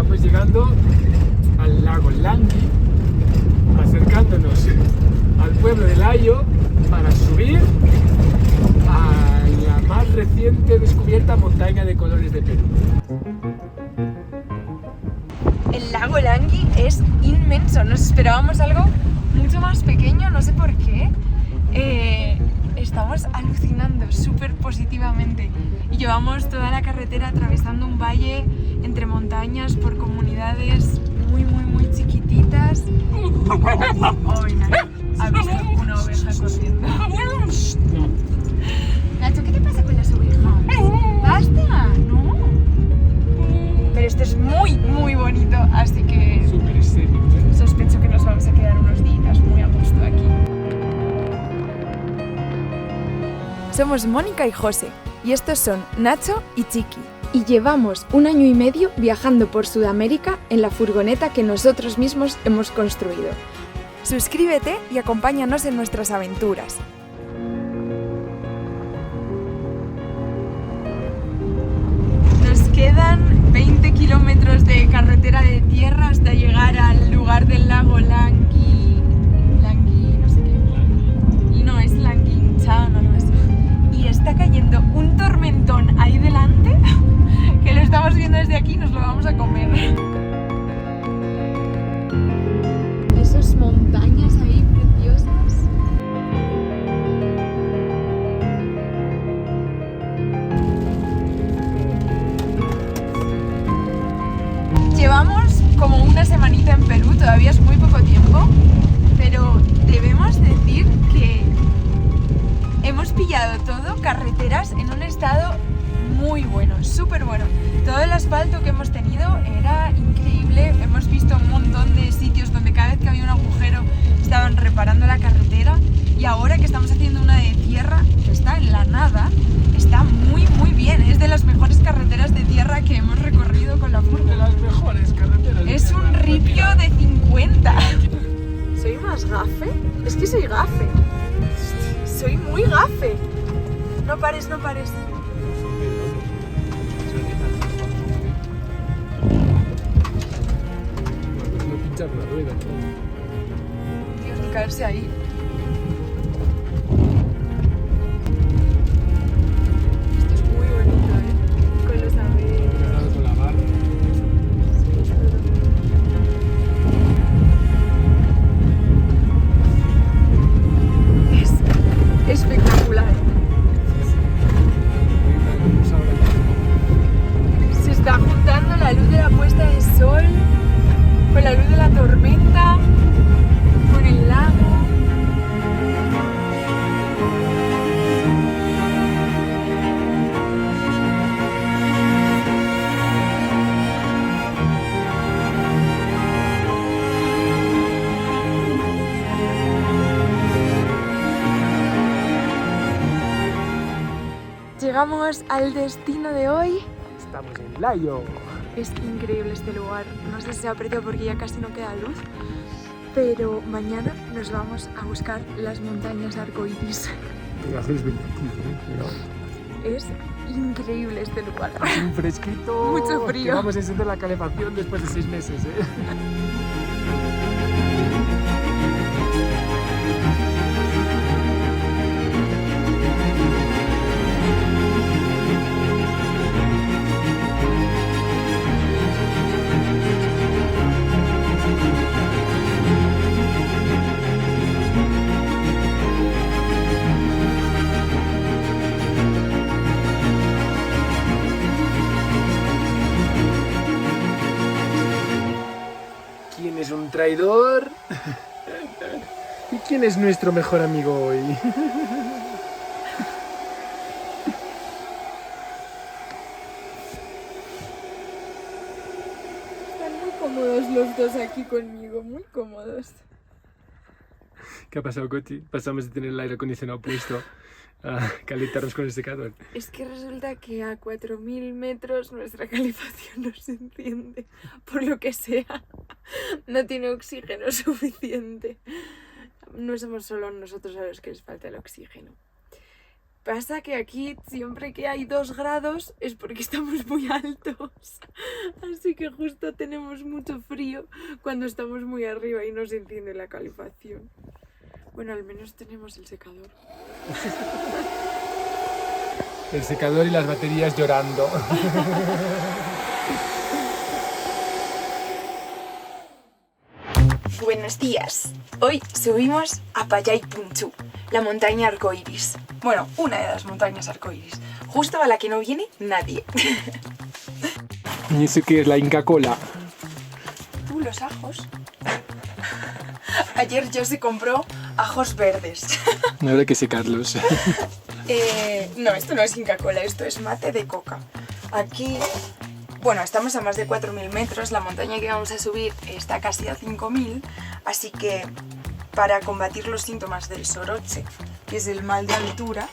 estamos llegando al lago Langui, acercándonos al pueblo de Layo para subir a la más reciente descubierta montaña de colores de Perú. El lago Langui es inmenso, nos esperábamos algo mucho más pequeño, no sé por qué. Estamos alucinando súper positivamente y llevamos toda la carretera atravesando un valle entre montañas por comunidades muy chiquititas. Hoy ha visto una oveja corriendo. Nacho, ¿qué te pasa con las ovejas? ¡Basta! ¡No! Pero esto es muy bonito, así que Súper serio. sospecho que nos vamos a quedar unos días muy a gusto aquí. Somos Mónica y José, y estos son Nacho y Chiqui. Y llevamos 1 año y medio viajando por Sudamérica en la furgoneta que nosotros mismos hemos construido. Suscríbete y acompáñanos en nuestras aventuras. Nos quedan 20 kilómetros de carretera de tierra hasta llegar al lugar del lago Langui, no sé qué. Y no, es Languinchan o algo así. Y está cayendo un tormentón ahí delante, que lo estamos viendo desde aquí y nos lo vamos a comer. Esas montañas ahí preciosas. Llevamos como una semanita en Perú, todavía es muy poco tiempo, pero debemos decir que hemos pillado todo, carreteras en un estado muy bueno, súper bueno. Todo el asfalto que hemos tenido era increíble. Hemos visto un montón de sitios donde cada vez que había un agujero estaban reparando la carretera. Y ahora que estamos haciendo una de tierra que está en la nada, está muy bien. Es de las mejores carreteras de tierra que hemos recorrido con la furgo. De las mejores carreteras. Es un ripio de 50. ¿Soy más gafe? Es que soy gafe. Soy muy gafe. No pares. No pinchar la rueda. Dios, ni caerse ahí. Esto es muy bonito, ¿eh? Con los abetos. Con la barra. Es espectacular. Se está juntando la luz de la puesta de sol con la luz de la tormenta, con el lago. Llegamos al destino de hoy. Estamos en Layo. Es increíble este lugar. No sé si se aprecia porque ya casi no queda luz, pero mañana nos vamos a buscar las montañas arcoíris. El azul es 25, Es increíble este lugar. un fresquito. Mucho frío. Que vamos a encender la calefacción después de 6 meses, ¿Quién es un traidor? ¿Y quién es nuestro mejor amigo hoy? Están muy cómodos los dos aquí conmigo, muy cómodos. ¿Qué ha pasado, Coti? Pasamos de tener el aire acondicionado puesto a calentarnos con este calor. Es que resulta que a 4000 metros nuestra calefacción no se enciende, por lo que sea. No tiene oxígeno suficiente. No somos solo nosotros a los que les falta el oxígeno. Pasa que aquí siempre que hay 2 grados es porque estamos muy altos. Así que justo tenemos mucho frío cuando estamos muy arriba y no se enciende la calefacción. Bueno, al menos tenemos el secador. El secador y las baterías llorando. Buenos días. Hoy subimos a Payay Punchu, la montaña arcoiris. Bueno, una de las montañas arcoiris. Justo a la que no viene nadie. ¿Y eso qué es? La Inca Cola. Los ajos. Ayer yo se compró ajos verdes. No habrá que secarlos. No, esto no es Inca Cola, esto es mate de coca. Aquí, bueno, estamos a más de 4.000 metros, la montaña que vamos a subir está casi a 5.000, así que para combatir los síntomas del soroche, que es el mal de altura,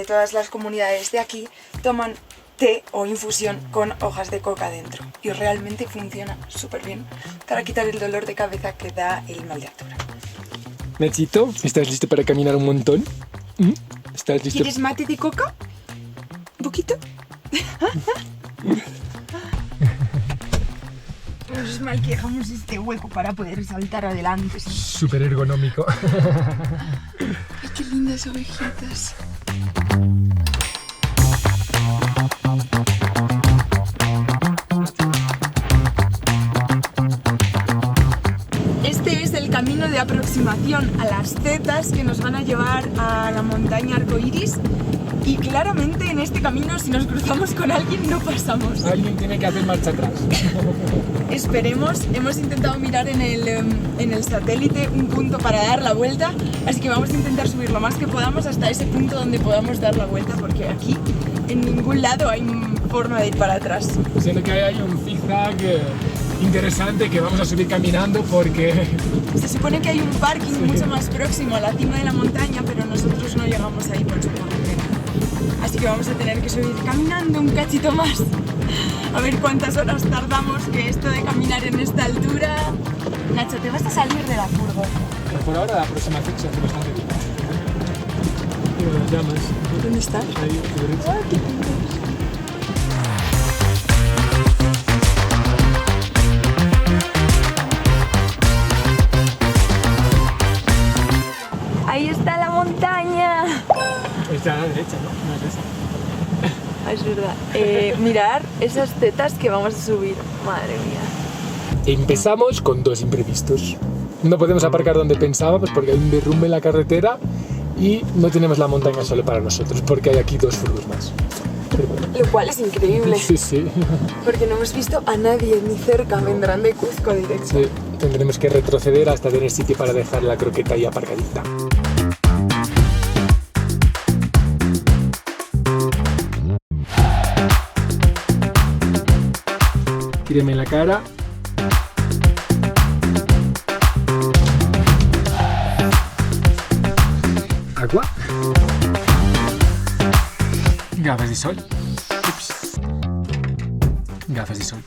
todas las comunidades de aquí toman té o infusión con hojas de coca dentro y realmente funciona súper bien para quitar el dolor de cabeza que da el mal de altura. Nachito, ¿estás listo para caminar un montón? ¿Estás listo? ¿Quieres mate de coca? ¿Un poquito? Menos mal que dejamos este hueco para poder saltar adelante. ¿Sí? Súper ergonómico. Ay, qué lindas ovejitas. Este es el camino de aproximación a las setas que nos van a llevar a la montaña arcoiris. Y claramente en este camino, si nos cruzamos con alguien, no pasamos. Alguien tiene que hacer marcha atrás. Esperemos, hemos intentado mirar en el satélite un punto para dar la vuelta, así que vamos a intentar subir lo más que podamos hasta ese punto donde podamos dar la vuelta, porque aquí en ningún lado hay forma de ir para atrás. Siendo que hay un zigzag interesante que vamos a subir caminando porque... Se supone que hay un parking mucho más próximo a la cima de la montaña, pero nosotros no llegamos ahí por su carretera. Así que vamos a tener que subir caminando un cachito más. A ver cuántas horas tardamos, que esto de caminar en esta altura... Nacho, te vas a salir de la furgo. Pero por ahora la aproximación se hace bastante bien. Mira las llamas. ¿Dónde estás? Ahí, a la derecha. ¡Ay, qué lindos! Ahí está la montaña. Está a la derecha, ¿no? No es esa. Es verdad. Mirar esas tetas que vamos a subir. Madre mía. Empezamos con 2 imprevistos. No podemos aparcar donde pensábamos porque hay un derrumbe en la carretera y no tenemos la montaña solo para nosotros porque hay aquí 2 furgos más. Pero bueno. Lo cual es increíble. Sí, sí. Porque no hemos visto a nadie ni cerca. Vendrán de Cuzco directo. Sí, tendremos que retroceder hasta tener sitio para dejar la croqueta ahí aparcadita. Tíreme en la cara. Agua. Gafas de sol. Ups. Gafas de sol.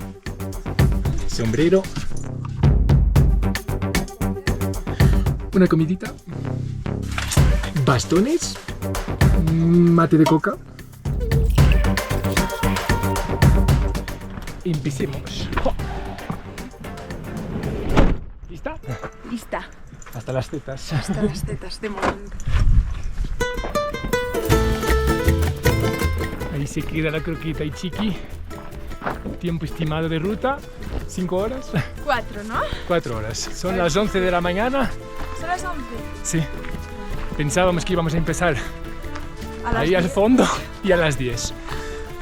Sombrero. Una comidita. Bastones. Mate de coca. Empecemos. ¿Lista? Lista. Hasta las tetas. Hasta las tetas de momento. Ahí se queda la croqueta y chiqui. Tiempo estimado de ruta, 5 horas. 4, ¿no? 4 horas. Son las 11 de la mañana. Son las 11. Sí. Pensábamos que íbamos a empezar A las ahí 10. al fondo y a las 10.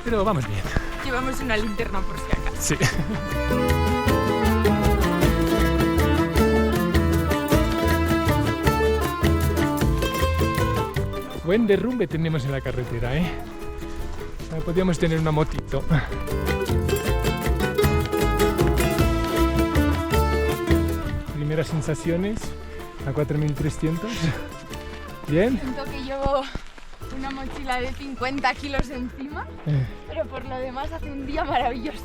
Pero vamos bien. Llevamos una linterna por si acaso. Sí. Buen derrumbe tenemos en la carretera, ¿eh? Podríamos tener una motito. Primeras sensaciones a 4300. Bien. Siento que llevo una mochila de 50 kilos encima, pero por lo demás hace un día maravilloso.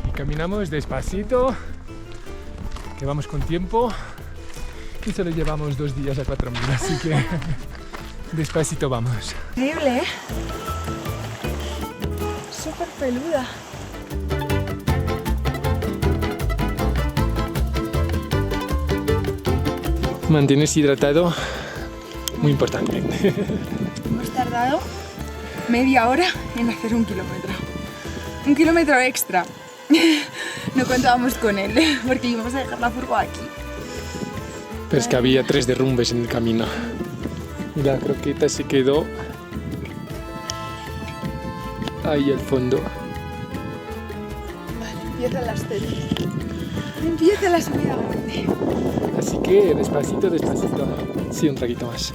Y caminamos despacito, que vamos con tiempo y solo llevamos 2 días a 4000, así que despacito vamos. Increíble, ¿eh? Súper peluda. Mantienes hidratado, muy importante. Hemos tardado media hora en hacer 1 kilómetro. 1 kilómetro extra. No contábamos con él, porque íbamos a dejar la furgo aquí. Pero es que había 3 derrumbes en el camino. Y la croqueta se quedó ahí al fondo. Vale, empieza la serie. Empieza la subida a muerte. Así que despacito, despacito. Sí, un traguito más.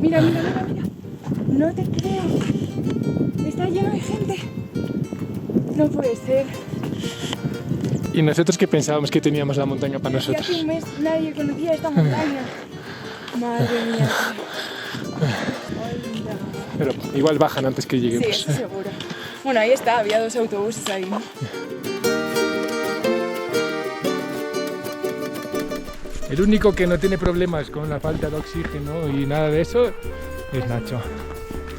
Mira, mira, mira, mira. No te creo. Está lleno de gente. No puede ser. Y nosotros que pensábamos que teníamos la montaña para Y hace nosotros. un mes nadie conocía esta montaña. Madre mía. Hola. Pero igual bajan antes que Sí, lleguemos. eso seguro. Bueno, ahí está, había 2 autobuses ahí, ¿no? El único que no tiene problemas con la falta de oxígeno y nada de eso es Nacho.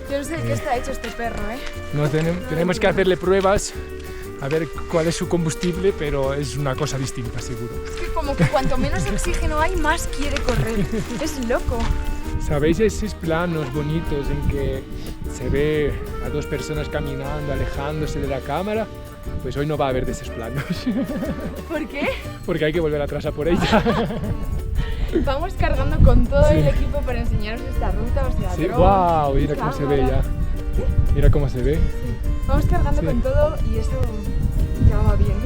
Yo no sé de qué está hecho este perro, ¿eh? No tenemos que hacerle pruebas a ver cuál es su combustible, pero es una cosa distinta, seguro. Es que como que cuanto menos oxígeno hay, más quiere correr. Es loco. ¿Sabéis esos planos bonitos en que se ve a 2 personas caminando, alejándose de la cámara? Pues hoy no va a haber de esos planos, ¿Por qué? porque hay que volver atrás a por ella. Vamos cargando con todo Sí. el equipo para enseñaros esta ruta, o sea, Sí, dron, wow, mira cómo se ve ya. Mira cómo se ve. Vamos cargando Sí. con todo y eso ya va bien.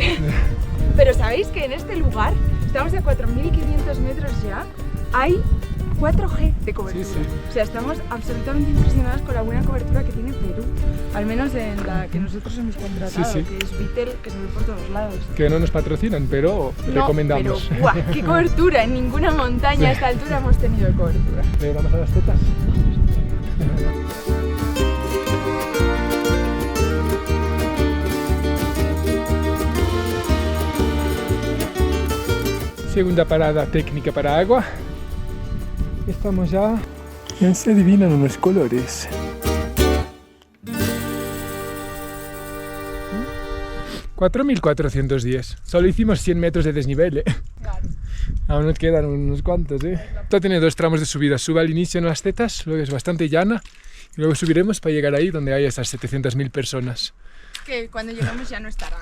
Pero ¿sabéis que en este lugar, estamos a 4.500 metros ya, hay 4G de cobertura? Sí, sí. O sea, estamos absolutamente impresionados con la buena cobertura que tiene Perú. Al menos en la que nosotros hemos contratado, Sí, sí. que es Vitel, que se ve por todos lados. Que no nos patrocinan, pero No, recomendamos. pero ¡guau! ¡Qué cobertura! En ninguna montaña a esta altura hemos tenido cobertura. ¿Vamos a las tetas? Segunda parada técnica para agua. Estamos ya. Ya se adivinan unos colores. $4.410. Solo hicimos 100 metros de desnivel, ¿eh? Claro. Aún nos quedan unos cuantos, ¿eh? Esto tiene 2 tramos de subida. Sube al inicio en las tetas, luego es bastante llana. Y luego subiremos para llegar ahí donde hay esas 700.000 personas. Que cuando llegamos ya no estarán.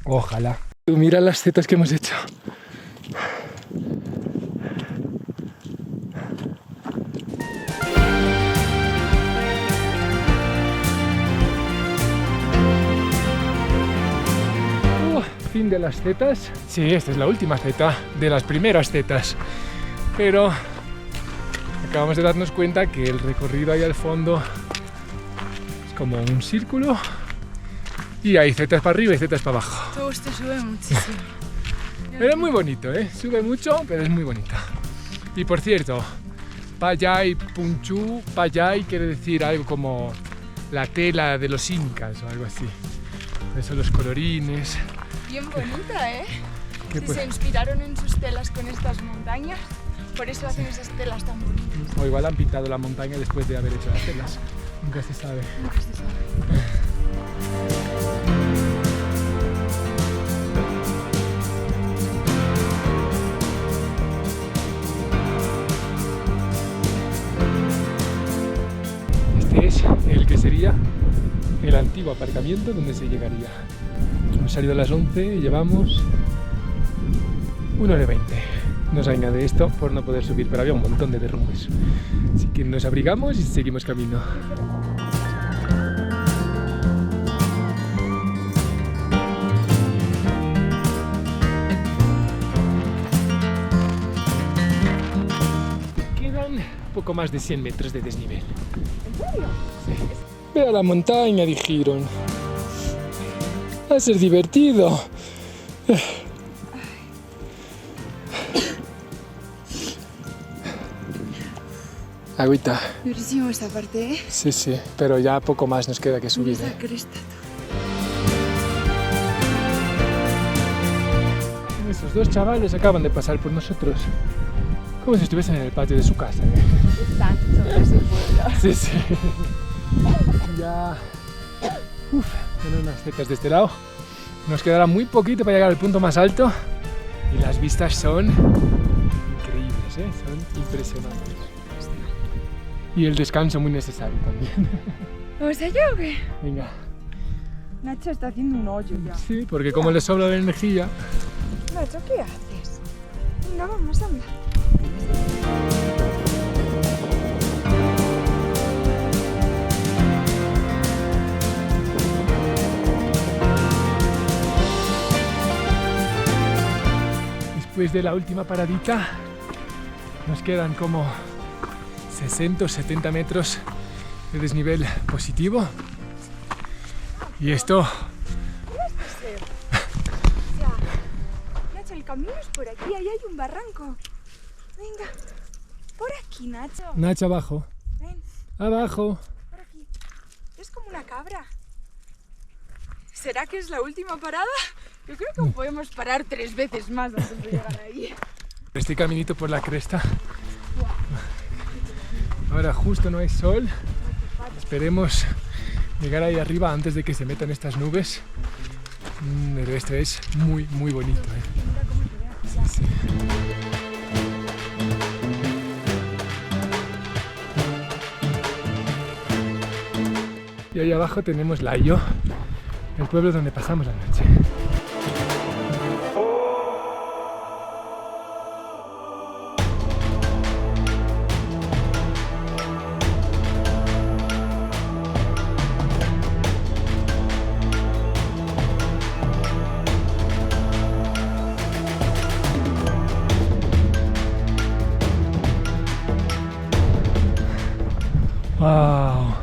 Ojalá. Mira las tetas que hemos hecho. Fin de las zetas. Sí, esta es la última zeta de las primeras zetas. Pero acabamos de darnos cuenta que el recorrido ahí al fondo es como un círculo y hay zetas para arriba y zetas para abajo. Todo esto sube muchísimo. Pero es muy bonito, ¿eh? Sube mucho, pero es muy bonito. Y por cierto, Payay Punchu, Payay quiere decir algo como la tela de los incas o algo así. Eso, los colorines. Bien bonita, ¿eh? Que Si pues- se inspiraron en sus telas con estas montañas, por eso hacen esas telas tan bonitas. O igual han pintado la montaña después de haber hecho las telas. Nunca se sabe. Nunca se sabe. Este es el que sería el antiguo aparcamiento donde se llegaría. Hemos salido a las 11 y llevamos 1 hora y 20. Nos añade esto por no poder subir, pero había un montón de derrumbes. Así que nos abrigamos y seguimos camino. Quedan poco más de 100 metros de desnivel. ¿En serio? Sí. Ve a la montaña, dijeron. Va a ser divertido. Agüita. Durísimo esta parte, ¿eh? Sí, sí, pero ya poco más nos queda que subir. Esa cresta. Esos dos chavales acaban de pasar por nosotros como si estuviesen en el patio de su casa, ¿eh? Están sobre ese pueblo. Sí, sí. Ya... Uf, tenemos unas secas de este lado. Nos quedará muy poquito para llegar al punto más alto y las vistas son increíbles, ¿eh? Son impresionantes. Y el descanso muy necesario también. ¿Vamos allá o qué? Venga. Nacho está haciendo un hoyo ya. Sí, porque como le sobra la energía... Nacho, ¿qué haces? Venga, vamos, anda. Después de la última paradita nos quedan como 60 o 70 metros de desnivel positivo y esto... Nacho, el camino es por aquí, ahí hay un barranco. Venga, por aquí, Nacho. Nacho, abajo. Ven, Abajo. por aquí. Es como una cabra. ¿Será que es la última parada? Yo creo que podemos parar 3 veces más antes de llegar ahí. Este caminito por la cresta. Ahora justo no hay sol. Esperemos llegar ahí arriba antes de que se metan estas nubes. Pero esto es muy, muy bonito, ¿eh? Mira cómo te veo. Sí. Y ahí abajo tenemos Laio, el pueblo donde pasamos la noche. ¡Wow!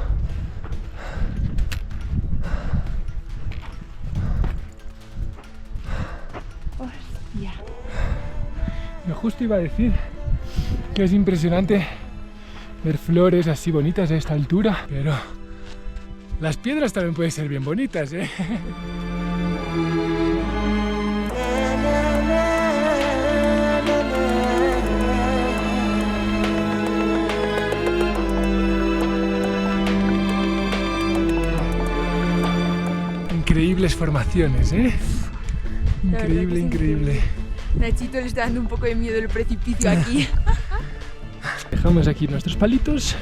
Hostia. Yo justo iba a decir que es impresionante ver flores así bonitas a esta altura, pero las piedras también pueden ser bien bonitas, ¿eh? Increíbles formaciones, ¿eh? Increíble, increíble. Nachito le está dando un poco de miedo el precipicio aquí. Dejamos aquí nuestros palitos.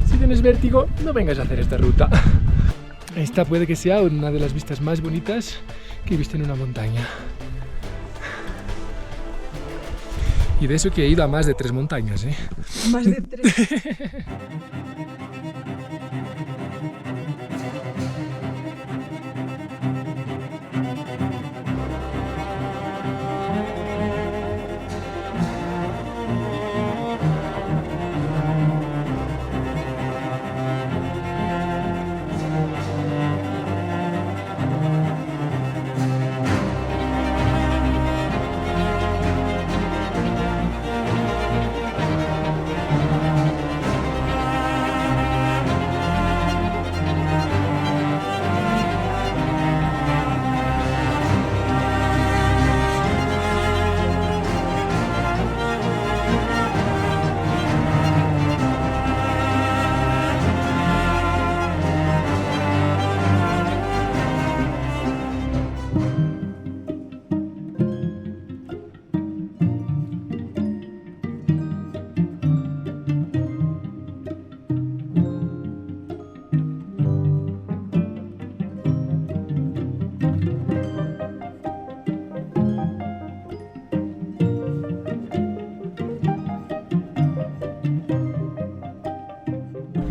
Si tienes vértigo, no vengas a hacer esta ruta. Esta puede que sea una de las vistas más bonitas que he visto en una montaña. Y de eso que he ido a más de 3 montañas, ¿eh? Más de 3.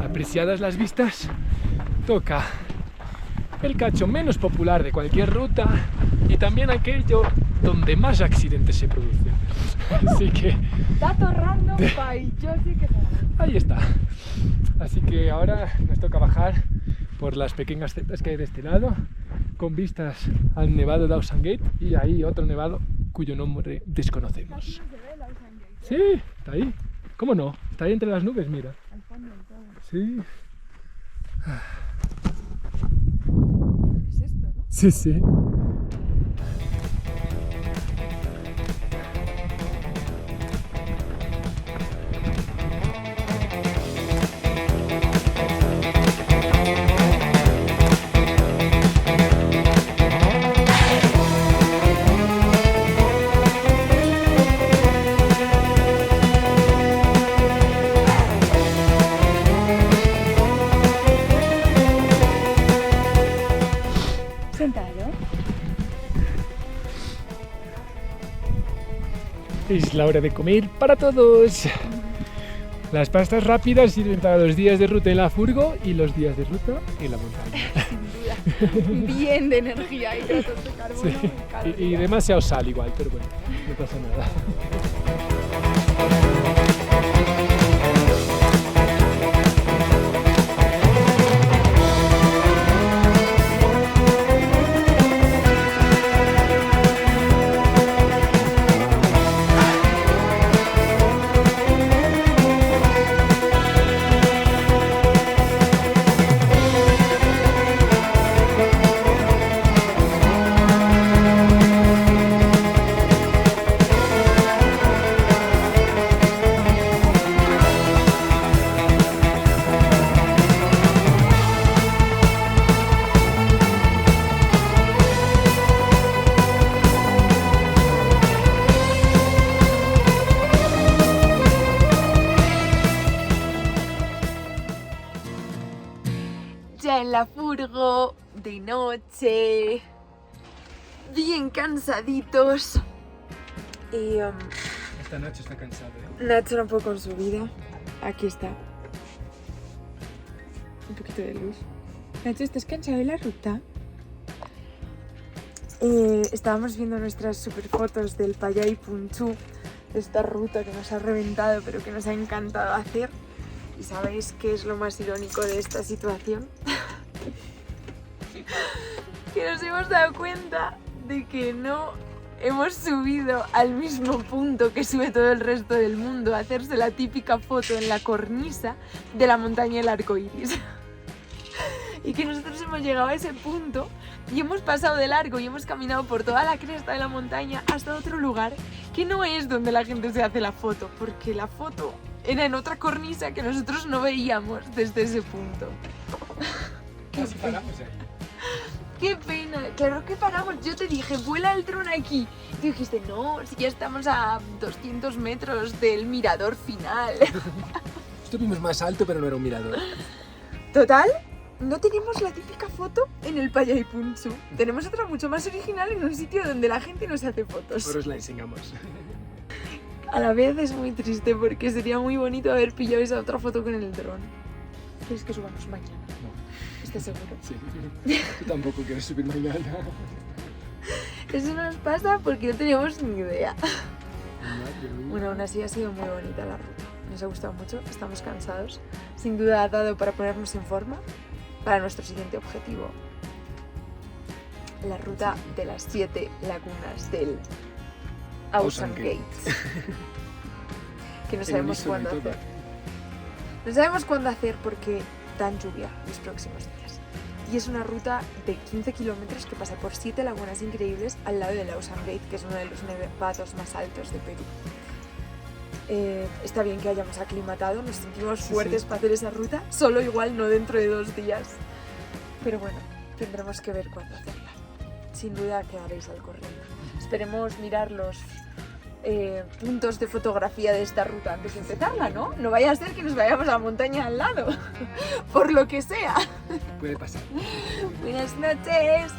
Apreciadas las vistas, toca el cacho menos popular de cualquier ruta y también aquello donde más accidentes se producen. Así que... Datos random, pai. Yo sí que... Ahí está. Así que ahora nos toca bajar por las pequeñas sendas que hay de este lado con vistas al nevado de Ocean Gate y ahí otro nevado cuyo nombre desconocemos. Sí, está ahí. ¿Cómo no? Está ahí entre las nubes, mira. Al fondo del todo. Sí. Es esto, ¿no? Sí, sí. Es la hora de comer para todos. Las pastas rápidas sirven para los días de ruta en la furgo y los días de ruta en la montaña. Sin duda. Bien de energía, hidratos de carbono Sí. y calorías. Y demasiado sal igual, pero bueno, no pasa nada. Ya en la furgo, de noche, bien cansaditos. Y Esta noche está cansado, ¿eh? Nacho un poco con su vida. Aquí está. Un poquito de luz. Nacho, ¿estás cansado de la ruta? Estábamos viendo nuestras super fotos del Payay Punchu, de esta ruta que nos ha reventado pero que nos ha encantado hacer. ¿Y sabéis qué es lo más irónico de esta situación? Que nos hemos dado cuenta de que no hemos subido al mismo punto que sube todo el resto del mundo a hacerse la típica foto en la cornisa de la montaña del arco iris. Y que nosotros hemos llegado a ese punto y hemos pasado de largo y hemos caminado por toda la cresta de la montaña hasta otro lugar que no es donde la gente se hace la foto, porque la foto era en otra cornisa que nosotros no veíamos desde ese punto. Casi paramos ahí. ¡Qué pena! Claro que paramos. Yo te dije, vuela el dron aquí. Tú dijiste, no, si ya estamos a 200 metros del mirador final. Estuvimos más alto, pero no era un mirador. Total, no tenemos la típica foto en el Payay Punchu. Tenemos otra mucho más original en un sitio donde la gente no se hace fotos. Ahora os la enseñamos. A la vez es muy triste porque sería muy bonito haber pillado esa otra foto con el dron. ¿Quieres que subamos mañana? No. ¿Estás seguro? Sí. Tú tampoco quieres subir mañana. Eso nos pasa porque no teníamos ni idea. Madre mía. Bueno, aún así ha sido muy bonita la ruta. Nos ha gustado mucho, estamos cansados. Sin duda ha dado para ponernos en forma para nuestro siguiente objetivo. La ruta de las 7 lagunas del Ocean Gate. Que no sabemos cuándo hacer. No sabemos cuándo hacer porque dan lluvia los próximos días. Y es una ruta de 15 kilómetros que pasa por 7 lagunas increíbles al lado del Ocean Gate, que es uno de los nevados más altos de Perú. Está bien que hayamos aclimatado, nos sentimos fuertes para hacer esa ruta, solo igual no dentro de 2 días. Pero bueno, tendremos que ver cuándo hacerla. Sin duda quedaréis al corriente. Esperemos mirar los puntos de fotografía de esta ruta antes de empezarla, ¿no? No vaya a ser que nos vayamos a la montaña al lado, por lo que sea. Puede pasar. Buenas noches.